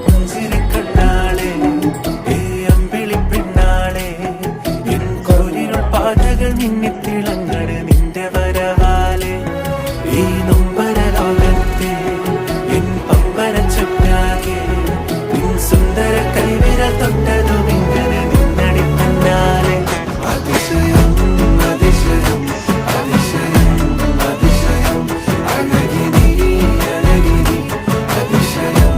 പുഞ്ചിരി കണ്ണാളെ അമ്പിളി പെണ്ണാളെ എൻ കോരിരുൾ പാതകൾ മിന്നിത്തിളങ്ങണ് നിന്റെ വരവാലെ ഈ നൊമ്പര ലോകത്തെ എൻ പമ്പര ചുറ്റാകെ നിൻ സുന്ദര കൈവിരൽ തൊട്ടതും ഇങ്ങനെ നിന്നടി തന്നാലെ അതിശയം അതിശയം അതിശയം അതിശയം അഴകിനി അഴകിനി അതിശയം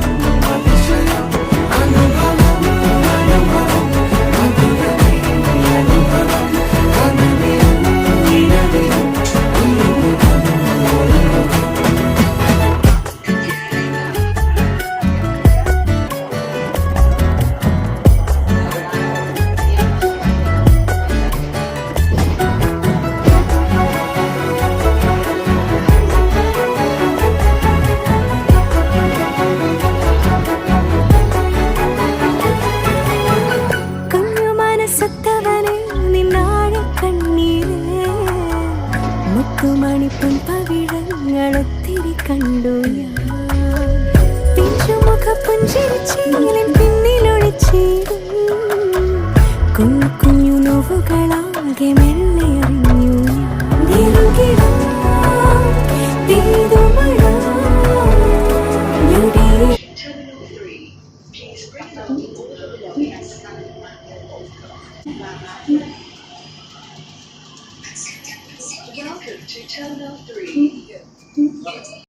അതിശയം അനുഭവം അനുഭവം മധുരമേ അനുഭവം കനവിലും നിലവിലും മുത്തുമണിപ്പും പവിഴങ്ങളൊത്തിരി കണ്ടു ഞാൻ പിഞ്ചുമുഖ പുഞ്ചിരിച്ചീലൻ പിന്നിലൊളിച്ചീടും കുഞ്ഞു കുഞ്ഞു നോവുകളാകെ മെല്ലെ അറിഞ്ഞു Welcome to Terminal 3.